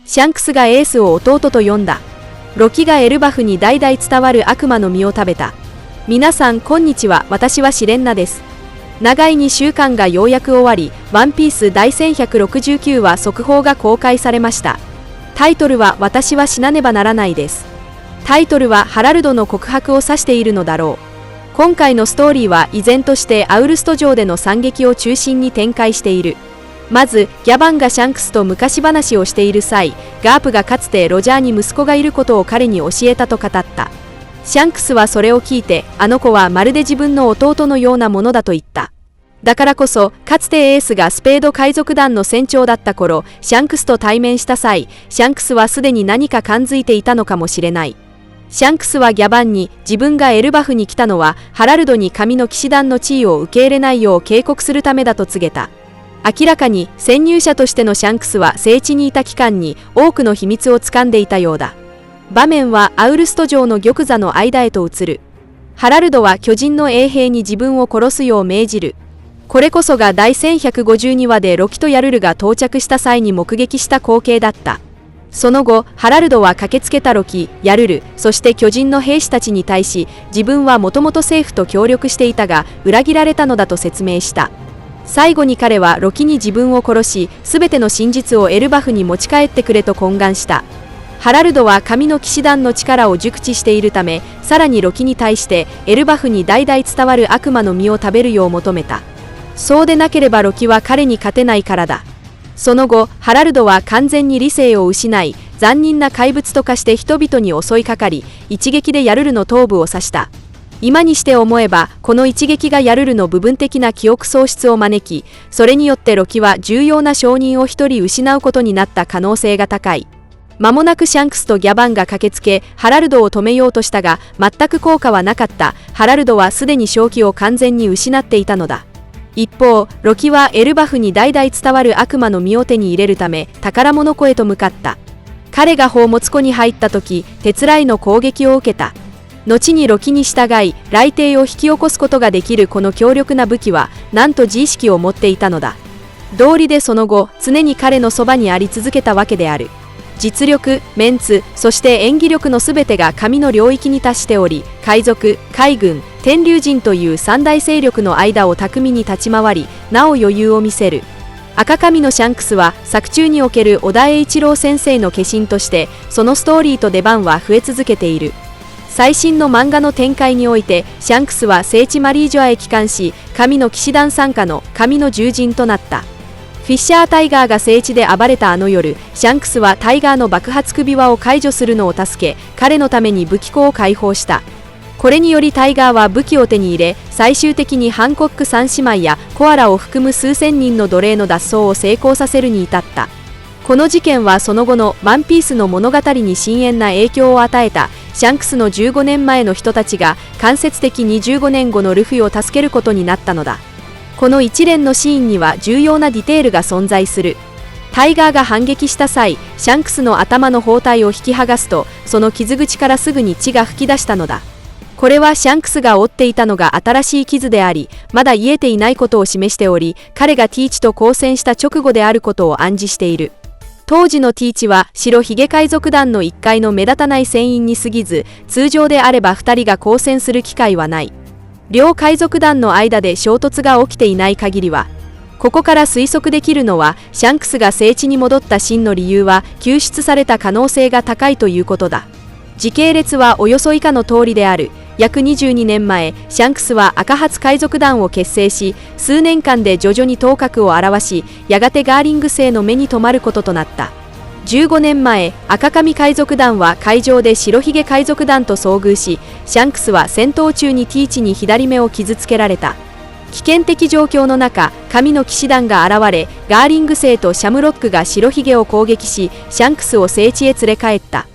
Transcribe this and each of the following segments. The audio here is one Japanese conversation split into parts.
シャンクスがエースを弟と呼んだ。ロキがエルバフに代々伝わる悪魔の実を食べた。皆さんこんにちは、私はシレンナです。長い2週間がようやく終わり、ワンピース第1169話速報が公開されました。タイトルは私は死なねばならないです。タイトルはハラルドの告白を指しているのだろう。今回のストーリーは依然としてアウルスト城での惨劇を中心に展開している。まずギャバンがシャンクスと昔話をしている際、ガープがかつてロジャーに息子がいることを彼に教えたと語った。シャンクスはそれを聞いて、あの子はまるで自分の弟のようなものだと言った。だからこそ、かつてエースがスペード海賊団の船長だった頃、シャンクスと対面した際、シャンクスはすでに何か感づいていたのかもしれない。シャンクスはギャバンに、自分がエルバフに来たのは、ハラルドに神の騎士団の地位を受け入れないよう警告するためだと告げた。明らかに潜入者としてのシャンクスは聖地にいた期間に多くの秘密を掴んでいたようだ。場面はアウルスト城の玉座の間へと移る。ハラルドは巨人の衛兵に自分を殺すよう命じる。これこそが第1152話でロキとヤルルが到着した際に目撃した光景だった。その後、ハラルドは駆けつけたロキ、ヤルル、そして巨人の兵士たちに対し、自分はもともと政府と協力していたが、裏切られたのだと説明した。最後に彼はロキに自分を殺し、すべての真実をエルバフに持ち帰ってくれと懇願した。ハラルドは神の騎士団の力を熟知しているため、さらにロキに対してエルバフに代々伝わる悪魔の実を食べるよう求めた。そうでなければロキは彼に勝てないからだ。その後、ハラルドは完全に理性を失い、残忍な怪物と化して人々に襲いかかり、一撃でヤルルの頭部を刺した。今にして思えば、この一撃がヤルルの部分的な記憶喪失を招き、それによってロキは重要な証人を一人失うことになった可能性が高い。間もなくシャンクスとギャバンが駆けつけ、ハラルドを止めようとしたが、全く効果はなかった。ハラルドはすでに正気を完全に失っていたのだ。一方、ロキはエルバフに代々伝わる悪魔の実を手に入れるため、宝物庫へと向かった。彼が宝物庫に入った時、鉄雷の攻撃を受けた。後にロキに従い、雷霆を引き起こすことができるこの強力な武器は、なんと自意識を持っていたのだ。道理でその後、常に彼のそばにあり続けたわけである。実力、メンツ、そして演技力のすべてが神の領域に達しており、海賊、海軍、天竜人という三大勢力の間を巧みに立ち回り、なお余裕を見せる。赤髪のシャンクスは、作中における小田栄一郎先生の化身として、そのストーリーと出番は増え続けている。最新の漫画の展開において、シャンクスは聖地マリージョアへ帰還し、神の騎士団傘下の神の獣人となった。フィッシャータイガーが聖地で暴れたあの夜、シャンクスはタイガーの爆発首輪を解除するのを助け、彼のために武器庫を解放した。これによりタイガーは武器を手に入れ、最終的にハンコック三姉妹やコアラを含む数千人の奴隷の脱走を成功させるに至った。この事件はその後のワンピースの物語に深遠な影響を与えた。シャンクスの15年前の人たちが間接的に15年後のルフィを助けることになったのだ。この一連のシーンには重要なディテールが存在する。タイガーが反撃した際、シャンクスの頭の包帯を引き剥がすと、その傷口からすぐに血が噴き出したのだ。これはシャンクスが負っていたのが新しい傷であり、まだ癒えていないことを示しており、彼がティーチと交戦した直後であることを暗示している。当時のティーチは白ひげ海賊団の一階の目立たない船員に過ぎず、通常であれば2人が交戦する機会はない。両海賊団の間で衝突が起きていない限りは。ここから推測できるのは、シャンクスが聖地に戻った真の理由は救出された可能性が高いということだ。時系列はおよそ以下の通りである。約22年前、シャンクスは赤髪海賊団を結成し、数年間で徐々に頭角を現し、やがてガーリング星の目に留まることとなった。15年前、赤髪海賊団は海上で白ひげ海賊団と遭遇し、シャンクスは戦闘中にティーチに左目を傷つけられた。危険的状況の中、神の騎士団が現れ、ガーリング星とシャムロックが白ひげを攻撃し、シャンクスを聖地へ連れ帰った。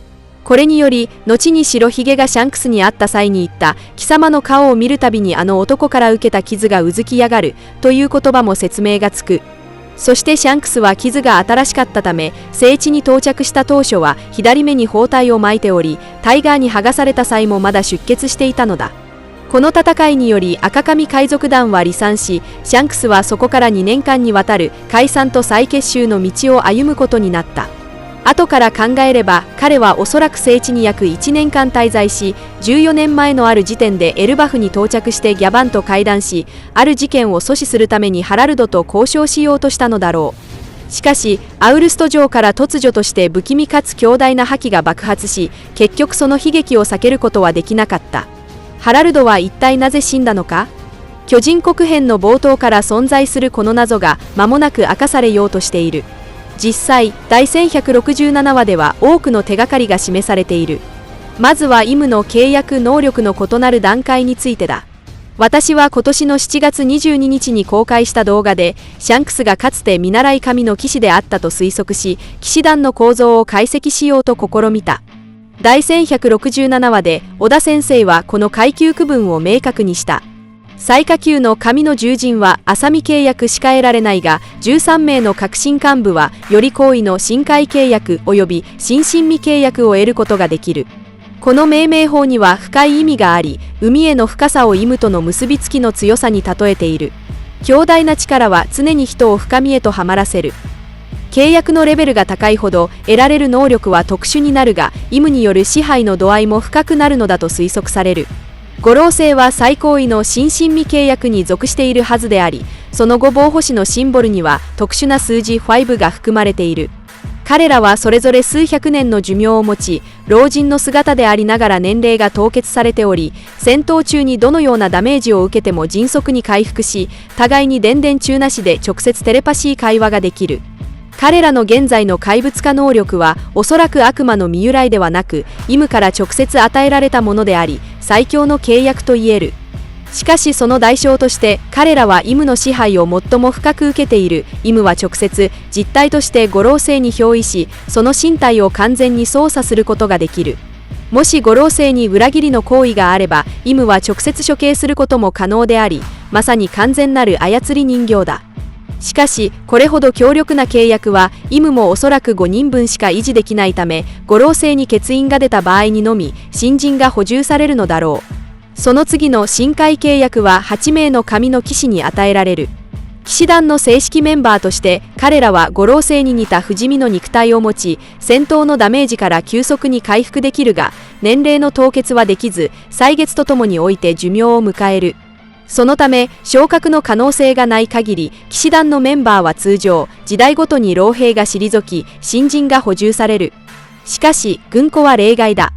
これにより、後に白ひげがシャンクスに会った際に言った、貴様の顔を見るたびにあの男から受けた傷がうずきやがる、という言葉も説明がつく。そしてシャンクスは傷が新しかったため、聖地に到着した当初は左目に包帯を巻いており、タイガーに剥がされた際もまだ出血していたのだ。この戦いにより赤髪海賊団は離散し、シャンクスはそこから2年間にわたる解散と再結集の道を歩むことになった。後から考えれば彼はおそらく聖地に約1年間滞在し、14年前のある時点でエルバフに到着してギャバンと会談し、ある事件を阻止するためにハラルドと交渉しようとしたのだろう。しかしアウルスト城から突如として不気味かつ強大な覇気が爆発し、結局その悲劇を避けることはできなかった。ハラルドは一体なぜ死んだのか。巨人国編の冒頭から存在するこの謎が間もなく明かされようとしている。実際第1167話では多くの手がかりが示されている。まずはイムの契約能力の異なる段階についてだ。私は今年の7月22日に公開した動画で、シャンクスがかつて見習い神の騎士であったと推測し、騎士団の構造を解析しようと試みた。第1167話で小田先生はこの階級区分を明確にした。最下級の神の従人は浅見契約しか得られないが、13名の革新幹部はより高位の深海契約及び心身未契約を得ることができる。この命名法には深い意味があり、海への深さをイムとの結びつきの強さに例えている。強大な力は常に人を深みへとはまらせる。契約のレベルが高いほど得られる能力は特殊になるが、イムによる支配の度合いも深くなるのだと推測される。五老星は最高位の心身未契約に属しているはずであり、その後防星のシンボルには特殊な数字5が含まれている。彼らはそれぞれ数百年の寿命を持ち、老人の姿でありながら年齢が凍結されており、戦闘中にどのようなダメージを受けても迅速に回復し、互いに伝々中なしで直接テレパシー会話ができる。彼らの現在の怪物化能力はおそらく悪魔の身由来ではなく、イムから直接与えられたものであり、最強の契約と言える。しかしその代償として彼らはイムの支配を最も深く受けている。イムは直接実体として五老星に憑依し、その身体を完全に操作することができる。もし五老星に裏切りの行為があれば、イムは直接処刑することも可能であり、まさに完全なる操り人形だ。しかしこれほど強力な契約はイムもおそらく5人分しか維持できないため、五老星に欠員が出た場合にのみ新人が補充されるのだろう。その次の深海契約は8名の神の騎士に与えられる。騎士団の正式メンバーとして彼らは五老星に似た不死身の肉体を持ち、戦闘のダメージから急速に回復できるが、年齢の凍結はできず、歳月とともにおいて寿命を迎える。そのため昇格の可能性がない限り、騎士団のメンバーは通常時代ごとに老兵が退き、新人が補充される。しかし軍子は例外だ。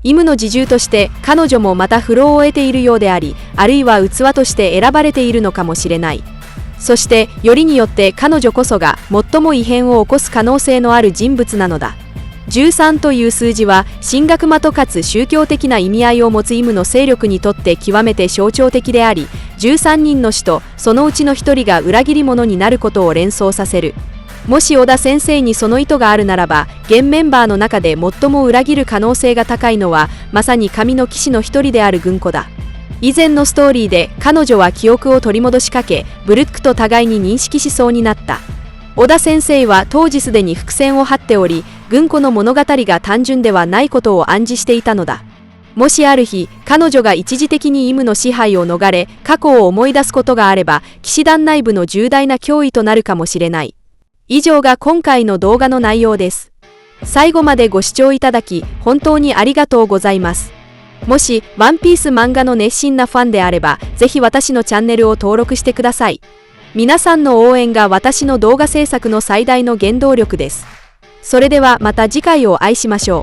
イムの自重として彼女もまた不老を得ているようであり、あるいは器として選ばれているのかもしれない。そしてよりによって彼女こそが最も異変を起こす可能性のある人物なのだ。13という数字は神学的かつ宗教的な意味合いを持つイムの勢力にとって極めて象徴的であり、13人の使とそのうちの1人が裏切り者になることを連想させる。もし小田先生にその意図があるならば、現メンバーの中で最も裏切る可能性が高いのはまさに神の騎士の一人である軍子だ。以前のストーリーで彼女は記憶を取り戻しかけ、ブルックと互いに認識しそうになった。小田先生は当時すでに伏線を張っており、軍子の物語が単純ではないことを暗示していたのだ。もしある日彼女が一時的にイムの支配を逃れ、過去を思い出すことがあれば、騎士団内部の重大な脅威となるかもしれない。以上が今回の動画の内容です。最後までご視聴いただき本当にありがとうございます。もしワンピース漫画の熱心なファンであれば、ぜひ私のチャンネルを登録してください。皆さんの応援が私の動画制作の最大の原動力です。それではまた次回をお会いしましょう。